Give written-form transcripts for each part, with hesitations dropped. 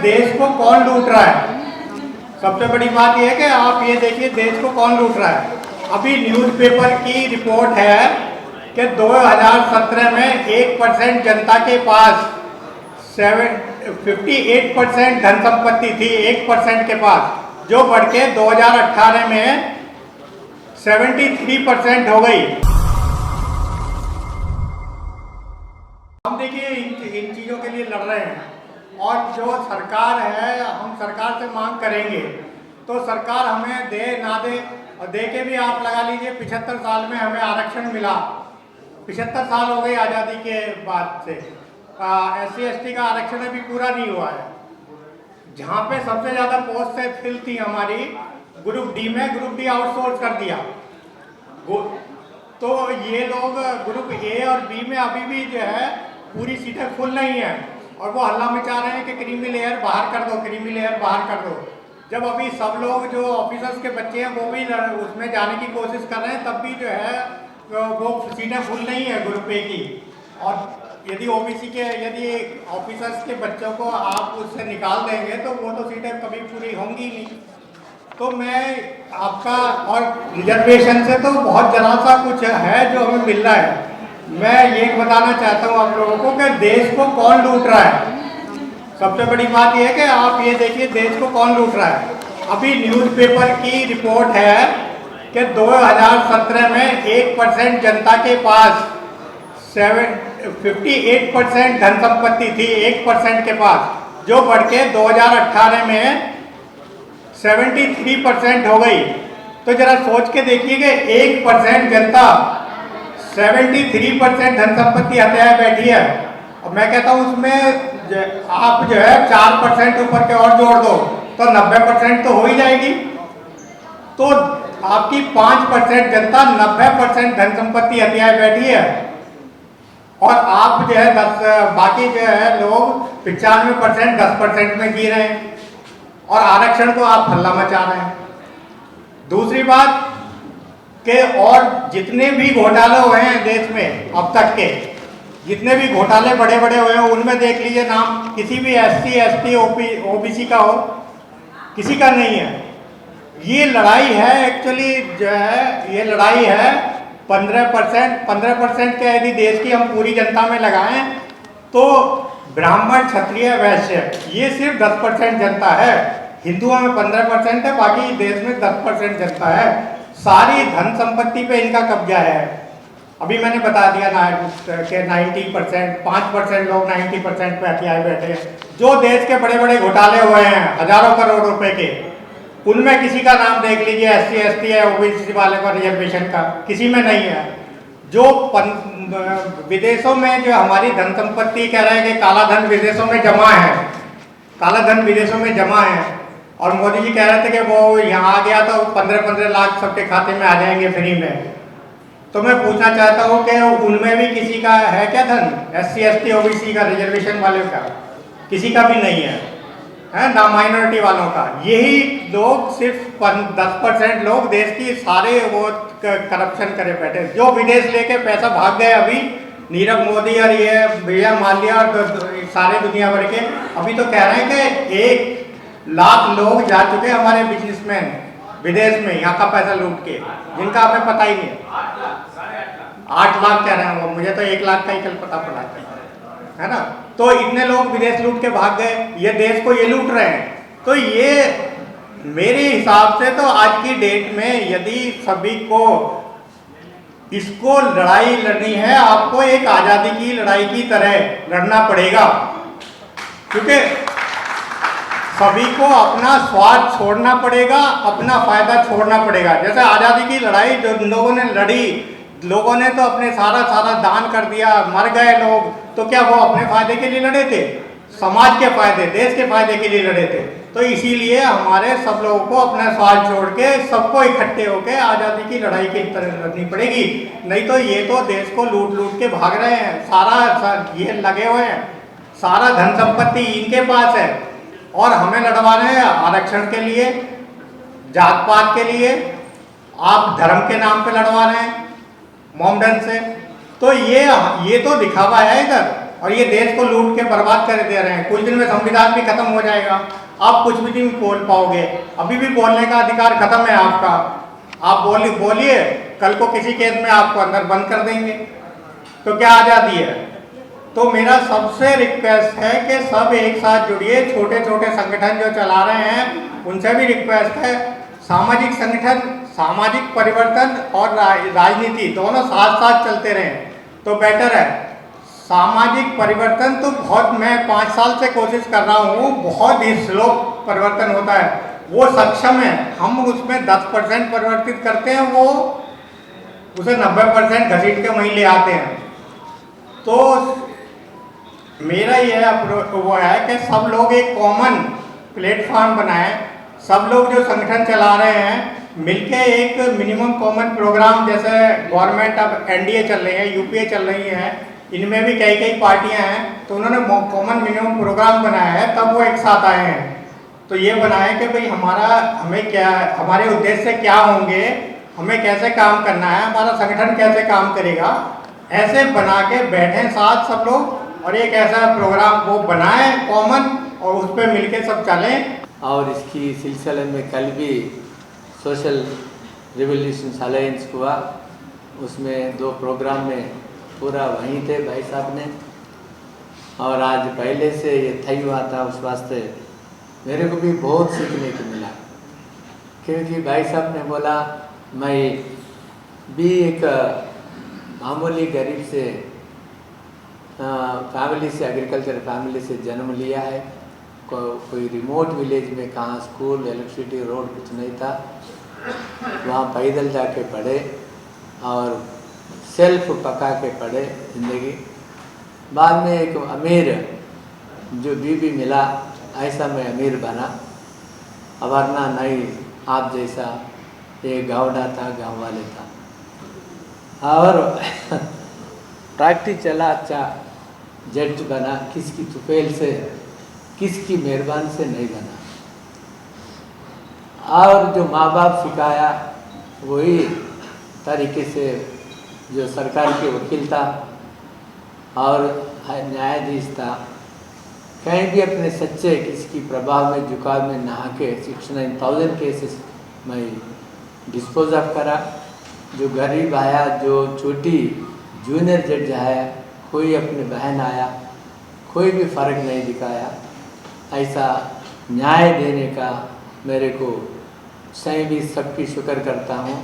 देश को कौन लूट रहा है? सबसे बड़ी बात यह है कि आप ये देखिए देश को कौन लूट रहा है। अभी न्यूज़पेपर की रिपोर्ट है कि 2017 में 1% जनता के पास 58% धन संपत्ति थी 1% के पास, जो बढ़ के 2018 में 73% हो गई। हम देखिए इन चीज़ों के लिए लड़ रहे हैं और जो सरकार है, हम सरकार से मांग करेंगे तो सरकार हमें दे ना दे, और दे के भी आप लगा लीजिए 75 साल में हमें आरक्षण मिला। 75 साल हो गए आज़ादी के बाद से। SC/ST का आरक्षण अभी पूरा नहीं हुआ है। जहाँ पे सबसे ज़्यादा पोस्ट फिल थी हमारी ग्रुप डी में, ग्रुप डी आउटसोर्स कर दिया। तो ये लोग ग्रुप ए और बी में अभी भी जो है पूरी सीटें फुल नहीं है और वो हल्ला मचा रहे हैं कि क्रीमी लेयर बाहर कर दो, क्रीमी लेयर बाहर कर दो। जब अभी सब लोग जो ऑफिसर्स के बच्चे हैं वो भी उसमें जाने की कोशिश कर रहे हैं, तब भी जो है वो सीटें फुल नहीं है ग्रुप ए की। और यदि ओबीसी के यदि ऑफिसर्स के बच्चों को आप उससे निकाल देंगे तो वो तो सीटें कभी पूरी होंगी नहीं। तो मैं आपका और रिजर्वेशन से तो बहुत जरा सा कुछ है जो हमें मिल रहा है। मैं ये बताना चाहता हूँ आप लोगों को कि देश को कौन लूट रहा है। सबसे बड़ी बात यह है कि आप ये देखिए देश को कौन लूट रहा है। अभी न्यूज़पेपर की रिपोर्ट है कि 2017 में 1% जनता के पास 58% धन संपत्ति थी 1% के पास, जो बढ़ के 2018 में 73% हो गई। तो जरा सोच के देखिए कि 1% जनता 73% धन संपत्ति हथियाए बैठी है। और मैं कहता हूँ उसमें आप जो है 4% ऊपर के और जोड़ दो तो 90% तो हो ही जाएगी। तो आपकी 5% जनता 90% धन संपत्ति हथियाए बैठी है और आप जो है बाकी जो है लोग 95% 10% में जी रहे हैं और आरक्षण को आप हल्ला मचा रहे हैं। दूसरी बात कि और जितने भी घोटाले हुए हैं देश में अब तक के, जितने भी घोटाले बड़े बड़े हुए हैं उनमें देख लीजिए नाम किसी भी SC/ST OBC का हो, किसी का नहीं है। ये लड़ाई है एक्चुअली जो है, ये लड़ाई है 15% के यदि देश की हम पूरी जनता में लगाएं तो ब्राह्मण क्षत्रिय वैश्य ये सिर्फ 10% जनता है। हिंदुओं में 15% है, बाकी देश में 10% जनता है। सारी धन संपत्ति पे इनका कब्जा है। अभी मैंने बता दिया ना कि 90% 5% लोग 90% पे हथियाए बैठे हैं। जो देश के बड़े बड़े घोटाले हुए हैं हजारों करोड़ रुपए के, उनमें किसी का नाम देख लीजिए SC/ST है OBC वाले को रिजर्वेशन का, किसी में नहीं है। जो विदेशों में जो हमारी धन संपत्ति कह रहे हैं कि काला धन विदेशों में जमा है, काला धन विदेशों में जमा है और मोदी जी कह रहे थे कि वो यहाँ आ गया तो 15-15 लाख सबके खाते में आ जाएंगे फ्री में। तो मैं पूछना चाहता हूँ कि उनमें भी किसी का है क्या धन? SC/ST OBC का रिजर्वेशन वाले का किसी का भी नहीं है ना माइनॉरिटी वालों का। यही लोग सिर्फ 10% लोग देश की सारे वो करप्शन करे बैठे, जो विदेश लेके पैसा भाग गए। अभी नीरव मोदी और ये विजय माल्या और सारे दुनिया भर के अभी तो कह रहे हैं कि 1 लाख लोग जा चुके हमारे बिजनेसमैन विदेश में यहाँ का पैसा लूट के, जिनका हमें पता ही नहीं है। 8 लाख कह रहे हैं वो, मुझे तो 1 लाख का ही कल पता पड़ा है ना। तो इतने लोग विदेश लूट के भाग गए, ये देश को ये लूट रहे हैं। तो ये मेरे हिसाब से तो आज की डेट में यदि सभी को इसको लड़ाई लड़नी है, आपको एक आज़ादी की लड़ाई की तरह लड़ना पड़ेगा, क्योंकि सभी को अपना स्वार्थ छोड़ना पड़ेगा, अपना फायदा छोड़ना पड़ेगा। जैसे आज़ादी की लड़ाई जो लोगों ने लड़ी, लोगों ने तो अपने सारा दान कर दिया, मर गए लोग, तो क्या वो अपने फायदे के लिए लड़े थे? समाज के फायदे, देश के फायदे के लिए लड़े थे। तो इसीलिए हमारे सब लोगों को अपना स्वार्थ छोड़ के सबको इकट्ठे होकर आज़ादी की लड़ाई की तरह लड़नी पड़ेगी। नहीं तो ये तो देश को लूट लूट के भाग रहे हैं, सारा ये लगे हुए हैं, सारा धन संपत्ति इनके पास है और हमें लड़वा रहे हैं आरक्षण के लिए, जात पात के लिए, आप धर्म के नाम पे लड़वा रहे हैं मोमडन से। तो ये तो दिखावा है इधर। और ये देश को लूट के बर्बाद कर दे रहे हैं। कुछ दिन में संविधान भी खत्म हो जाएगा, आप कुछ भी नहीं बोल पाओगे। अभी भी बोलने का अधिकार खत्म है आपका। आप बोलिए, कल को किसी केस में आपको अंदर बंद कर देंगे, तो क्या आज़ादी है? तो मेरा सबसे रिक्वेस्ट है कि सब एक साथ जुड़िए। छोटे छोटे संगठन जो चला रहे हैं उनसे भी रिक्वेस्ट है, सामाजिक संगठन, सामाजिक परिवर्तन और राजनीति दोनों साथ साथ चलते रहें तो बेटर है। सामाजिक परिवर्तन तो मैं 5 साल से कोशिश कर रहा हूँ, बहुत ही स्लो परिवर्तन होता है। वो सक्षम है, हम उसमें 10% परिवर्तित करते हैं, वो उसे 90% घसीट के वहीं ले आते हैं। तो मेरा यह वो है कि सब लोग एक कॉमन प्लेटफॉर्म बनाएं। सब लोग जो संगठन चला रहे हैं मिलके एक मिनिमम कॉमन प्रोग्राम, जैसे गवर्नमेंट अब एनडीए चल रही है, यूपीए चल रही है, इनमें भी कई पार्टियां हैं, तो उन्होंने कॉमन मिनिमम प्रोग्राम बनाया है, तब वो एक साथ आए हैं। तो ये बनाए कि भाई हमें क्या, हमारे उद्देश्य क्या होंगे, हमें कैसे काम करना है, हमारा संगठन कैसे काम करेगा, ऐसे बना के बैठें साथ सब लोग और एक ऐसा प्रोग्राम वो बनाएं कॉमन और उस पर मिलके सब चलें। और इसकी सिलसिले में कल भी सोशल रिवोल्यूशन अलायंस हुआ, उसमें 2 प्रोग्राम में पूरा वहीं थे भाई साहब ने। और आज पहले से ये थई हुआ था, उस वास्ते मेरे को भी बहुत सीखने को मिला, क्योंकि भाई साहब ने बोला मैं भी एक मामूली गरीब से फैमिली से, एग्रीकल्चर फैमिली से जन्म लिया है। कोई रिमोट विलेज में, कहाँ स्कूल, इलेक्ट्रिसिटी, रोड कुछ नहीं था, वहाँ पैदल जाके पढ़े और सेल्फ पका के पढ़े ज़िंदगी। बाद में एक अमीर जो बीवी मिला, ऐसा मैं अमीर बना। अब वरना नहीं, आप जैसा एक गाँवड़ा था, गाँव वाले था। और प्रैक्टिस चला, अच्छा जज बना, किसकी तुफेल से, किसकी मेहरबानी से नहीं बना। और जो माँ बाप सिखाया वही तरीके से, जो सरकार के वकील था और न्यायाधीश था, कहीं भी अपने सच्चे किसकी प्रभाव में, झुकाव में नहा के 69,000 केसेस मैं डिस्पोज ऑफ करा। जो गरीब आया, जो छोटी जूनियर जज आया, कोई अपनी बहन आया, कोई भी फ़र्क नहीं दिखाया। ऐसा न्याय देने का मेरे को सही भी सबकी शुक्र करता हूँ।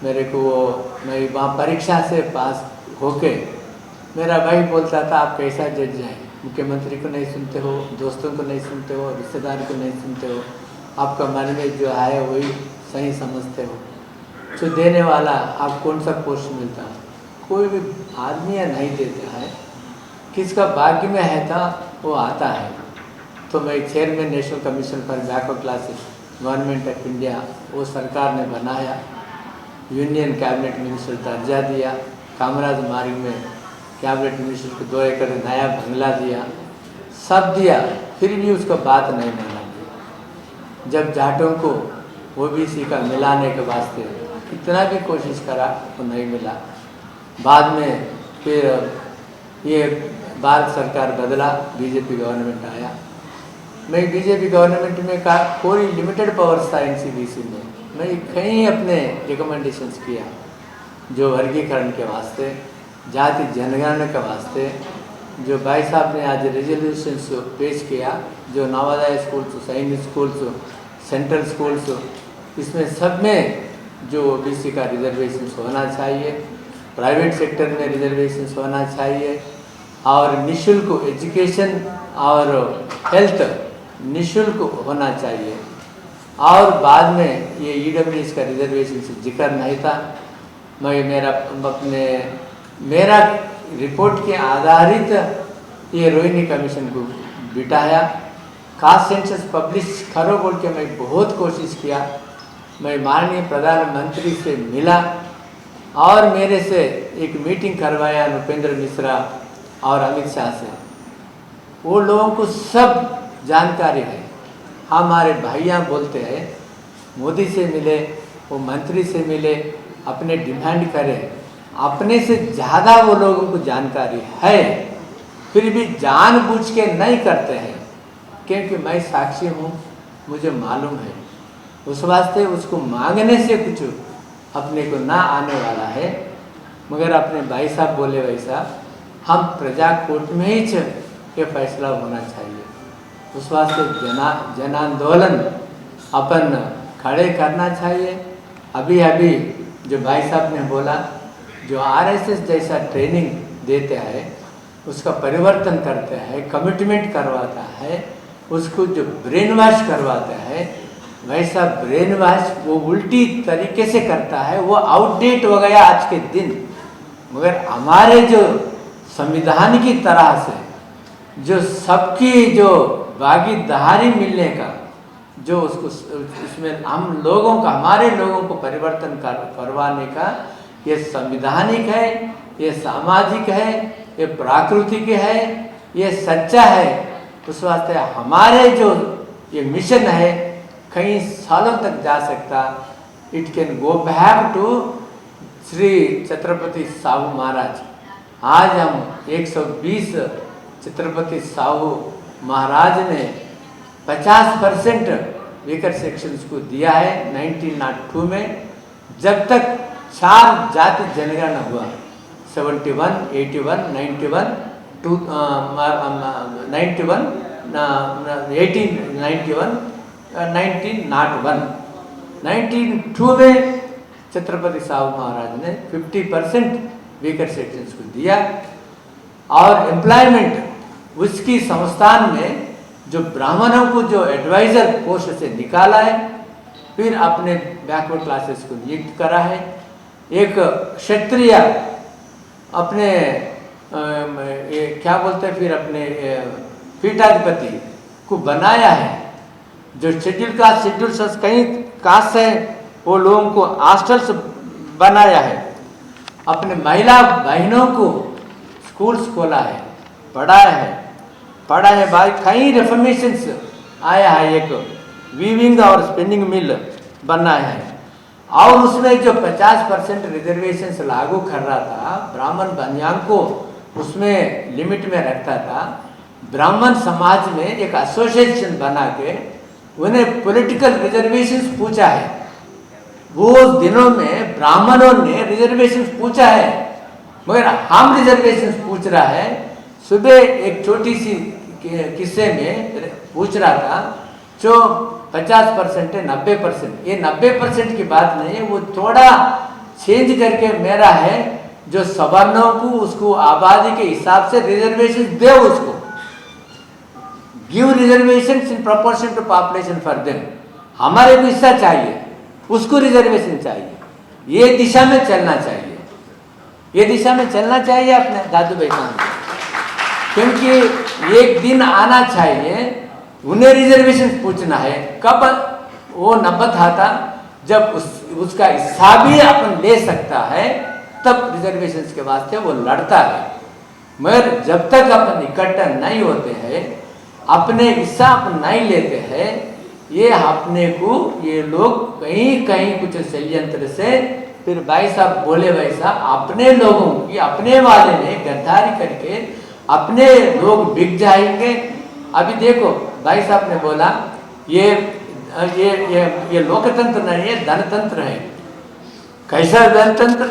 मेरे को मैं वहाँ परीक्षा से पास होके, मेरा भाई बोलता था आप कैसा जज हैं, मुख्यमंत्री को नहीं सुनते हो, दोस्तों को नहीं सुनते हो, रिश्तेदार को नहीं सुनते हो, आपका मन में जो है वही सही समझते हो, जो देने वाला आप कौन सा पोस्ट मिलता है, कोई भी आदमी या नहीं देता है, किसका भाग्य में है था वो आता है। तो मैं chairman national commission for backward classes, government of India, वो सरकार ने बनाया, यूनियन कैबिनेट मिनिस्टर दर्जा दिया, कामराज मार्ग में कैबिनेट मिनिस्टर को 2 एकड़ नया बंगला दिया, सब दिया, फिर भी उसका बात नहीं माना। जब जाटों को ओबीसी का मिलाने के वास्ते कितना भी कोशिश करा वो नहीं मिला। बाद में फिर ये भारत सरकार बदला, बीजेपी गवर्नमेंट आया। मैं बीजेपी गवर्नमेंट में का कोई लिमिटेड पावर्स था एनसीबीसी में, मैं कहीं अपने रिकमेंडेशंस किया जो वर्गीकरण के वास्ते, जाति जनगणना के वास्ते। जो भाई साहब ने आज रेजोल्यूशंस पेश किया, जो नवोदय स्कूल्स, सैनिक स्कूल्स, सेंट्रल स्कूल्स, इसमें सब में जो ओबीसी का रिजर्वेशन होना चाहिए, प्राइवेट सेक्टर में रिजर्वेशन होना चाहिए, और निःशुल्क एजुकेशन और हेल्थ निःशुल्क होना चाहिए। और बाद में ये ईडब्ल्यूएस का रिजर्वेशन से जिक्र नहीं था। मैं मेरा रिपोर्ट के आधारित ये रोहिणी कमीशन को बिठाया। कास्ट सेंसस पब्लिश करो बोल के मैं बहुत कोशिश किया। मैं माननीय प्रधानमंत्री से मिला और मेरे से एक मीटिंग करवाया नृपेंद्र मिश्रा और अमित शाह से। वो लोगों को सब जानकारी है। हमारे भाइयाँ बोलते हैं मोदी से मिले, वो मंत्री से मिले, अपने डिमांड करें, अपने से ज़्यादा वो लोगों को जानकारी है। फिर भी जानबूझ के नहीं करते हैं, क्योंकि मैं साक्षी हूँ, मुझे मालूम है, उस वास्ते उसको मांगने से कुछ अपने को ना आने वाला है। मगर अपने भाई साहब बोले वैसा हम प्रजा कोर्ट में ही ये फैसला होना चाहिए। उस वास्ते जन आंदोलन अपन खड़े करना चाहिए। अभी अभी जो भाई साहब ने बोला, जो आरएसएस जैसा ट्रेनिंग देते हैं, उसका परिवर्तन करते हैं, कमिटमेंट करवाता है, उसको जो ब्रेन वॉश करवाता है, वैसा ब्रेन वॉश वो उल्टी तरीके से करता है, वो आउटडेट हो गया आज के दिन। मगर हमारे जो संविधान की तरह से जो सबकी जो भागीदारी मिलने का, जो उसको उसमें हम लोगों का, हमारे लोगों को परिवर्तन करवाने का, ये संविधानिक है, ये सामाजिक है, ये प्राकृतिक है, ये सच्चा है। उस वास्ते हमारे जो ये मिशन है कई सालों तक जा सकता। It can go back to Shri Chhatrapati Sahu Maharaj. आज हम 120 छत्रपति साहू महाराज ने 50% वीकर सेक्शंस को दिया है 1902 में, जब तक 4 जाति जनगणना हुआ 71, 81, 91, 91, 1891, 1901। 1902 में छत्रपति साहू महाराज ने 50% वीकर सेक्शंस को दिया और एम्प्लॉयमेंट उसकी संस्थान में जो ब्राह्मणों को जो एडवाइजर पोस्ट से निकाला है, फिर अपने बैकवर्ड क्लासेस को नियुक्त करा है। एक क्षत्रिय अपने क्या बोलते हैं, फिर अपने पीठाधिपति को बनाया है। जो शेड्यूल कास्ट, शेड्यूल कास्ट कई कास्ट है, वो लोगों को हॉस्टल्स बनाया है। अपने महिला बहनों को स्कूल्स खोला है, पढ़ा है भाई। कई रिफॉर्मेशंस आया है, एक वीविंग और स्पिनिंग मिल बना है। और उसमें जो 50% रिजर्वेशंस लागू कर रहा था, ब्राह्मण बनियान को उसमें लिमिट में रखता था। ब्राह्मण समाज में एक एसोसिएशन बना के उन्हें पॉलिटिकल रिजर्वेशंस पूछा है। वो दिनों में ब्राह्मणों ने रिजर्वेशंस पूछा है, मगर हम रिजर्वेशंस पूछ रहा है। सुबह एक छोटी सी किस्से में पूछ रहा था, जो 50% है 90%, ये 90% की बात नहीं है, वो थोड़ा चेंज करके मेरा है, जो सवर्णों को उसको आबादी के हिसाब से रिजर्वेशन दे, उसको give reservation in proportion to population for them. हमारे को हिस्सा चाहिए, उसको रिजर्वेशन चाहिए। ये दिशा में चलना चाहिए, ये दिशा में चलना चाहिए अपने दादू भाई साहब, क्योंकि एक दिन आना चाहिए उन्हें रिजर्वेशन पूछना है। कब वो नौबत आता जब उसका हिस्सा भी अपन ले सकता है, तब रिजर्वेशन के वास्ते वो लड़ता है। मगर जब तक अपन इकट्ठा नहीं होते हैं, अपने हिस्सा अपन नहीं लेते हैं, ये अपने को ये लोग कहीं कहीं कुछ षड्यंत्र से, फिर भाई साहब बोले वैसा अपने लोगों की, अपने वाले ने गद्दारी करके अपने लोग बिक जाएंगे। अभी देखो भाई साहब ने बोला ये लोकतंत्र नहीं है, धनतंत्र है। कैसा धनतंत्र?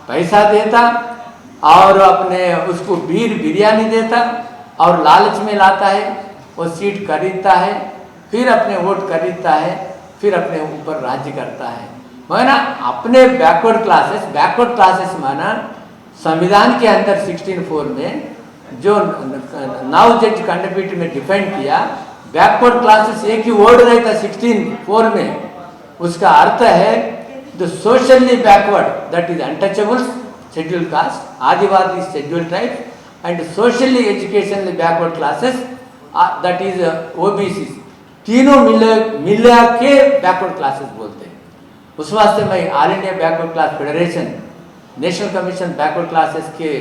पैसा देता और अपने उसको बिरयानी देता और लालच में लाता है, वो सीट खरीदता है, फिर अपने वोट खरीदता है, फिर अपने ऊपर राज्य करता है। माना अपने बैकवर्ड क्लासेस माना संविधान के अंदर 16(4) में जो नाउ जज खंडपीठ में डिफाइन किया, बैकवर्ड क्लासेस एक ही वर्ड रहता 16(4) में। उसका अर्थ है the socially backward, that is untouchables, schedule caste, Adivasi, schedule tribes and socially educationally backward classes, that is OBC. तीनों मिला के बैकवर्ड क्लासेस बोलते हैं। उस वास्ते मैं all India backward class federation, national commission backward classes के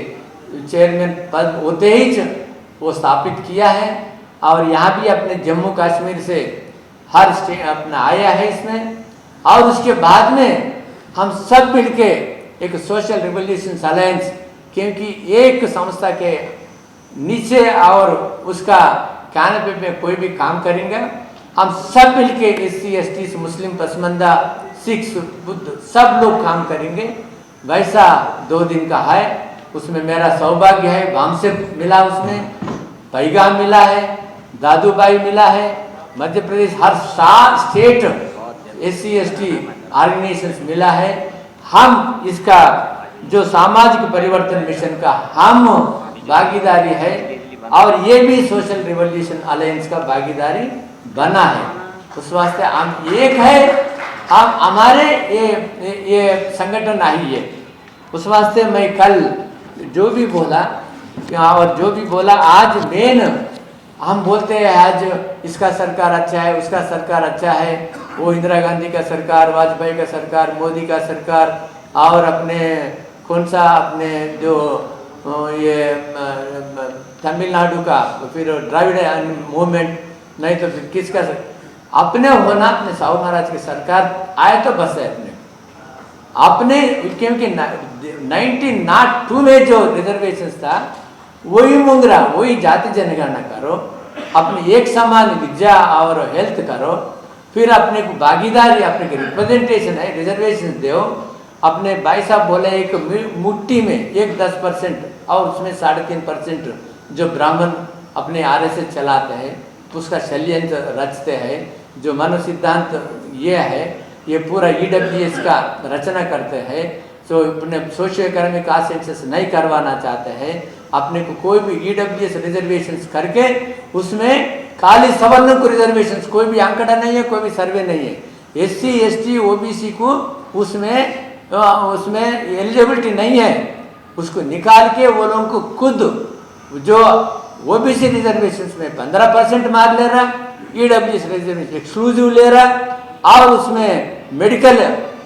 चेयरमैन पद होते ही वो स्थापित किया है। और यहाँ भी अपने जम्मू कश्मीर से हर स्टेट अपना आया है इसमें। और उसके बाद में हम सब मिलके एक सोशल रिवोल्यूशन अलायंस, क्योंकि एक संस्था के नीचे और उसका कानून पे कोई भी काम करेंगे, हम सब मिलके SC ST मुस्लिम पसमानदा सिख बुद्ध सब लोग काम करेंगे। वैसा 2 दिन का है, उसमें मेरा सौभाग्य है, भामसे मिला, उसमें पैगाम मिला है, दादूभाई मिला है, मध्य प्रदेश हर स्टेट SC ST ऑर्गेनाइजेशंस मिला है। हम इसका जो सामाजिक परिवर्तन मिशन का हम भागीदारी है और ये भी सोशल रिवॉल्यूशन अलायंस का भागीदारी बना है। उस वास्ते हम एक है, हम हमारे ये संगठन आई है। उस वास्ते मैं कल जो भी बोला और जो भी बोला, आज मेन हम बोलते हैं आज इसका सरकार अच्छा है, उसका सरकार अच्छा है, वो इंदिरा गांधी का सरकार, वाजपेयी का सरकार, मोदी का सरकार, और अपने कौन सा अपने जो ये तमिलनाडु का फिर द्राविड़ मूवमेंट, नहीं तो फिर किसका अपने होना, अपने साहू महाराज की सरकार आए तो बस है अपने, क्योंकि 1902 में जो रिजर्वेशन था वही मुंगरा, वही जाति जनगणना करो, अपने एक समान विद्या और हेल्थ करो, फिर अपने को भागीदारी, अपने को रिप्रेजेंटेशन है, रिजर्वेशन दो। अपने भाई साहब बोले एक मुट्ठी में 10% और उसमें 3.5% जो ब्राह्मण अपने RSS चलाते हैं, उसका षड्यंत्र रचते हैं। जो मनो सिद्धांत ये है, ये पूरा EWS का रचना करते हैं। तो अपने सोशियो इकोनॉमिक कास्ट सेंसस नहीं करवाना चाहते हैं, अपने को कोई भी EWS रिजर्वेशंस करके उसमें खाली सवर्णों को रिजर्वेशंस, कोई भी आंकड़ा नहीं है, कोई भी सर्वे नहीं है। SC ST OBC को उसमें एलिजिबिलिटी नहीं है, उसको निकाल के वो लोगों को खुद जो OBC रिजर्वेशंस में 15% मार ले रहा, EWS रिजर्वेशन एक्सक्लूसिव ले रहा, और उसमें मेडिकल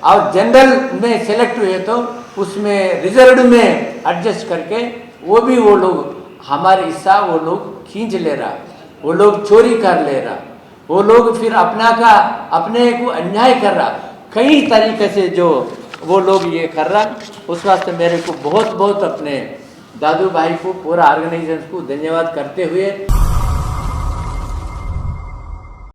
और जनरल में सेलेक्ट हुए तो उसमें रिजर्व में एडजस्ट करके वो लोग हमारे हिस्सा वो लोग खींच ले रहा, वो लोग चोरी कर ले रहा, वो लोग फिर अपने को अन्याय कर रहा, कई तरीके से जो वो लोग ये कर रहा। उस वास्ते मेरे को बहुत अपने दादू भाई को, पूरा ऑर्गेनाइजेशन को धन्यवाद करते हुए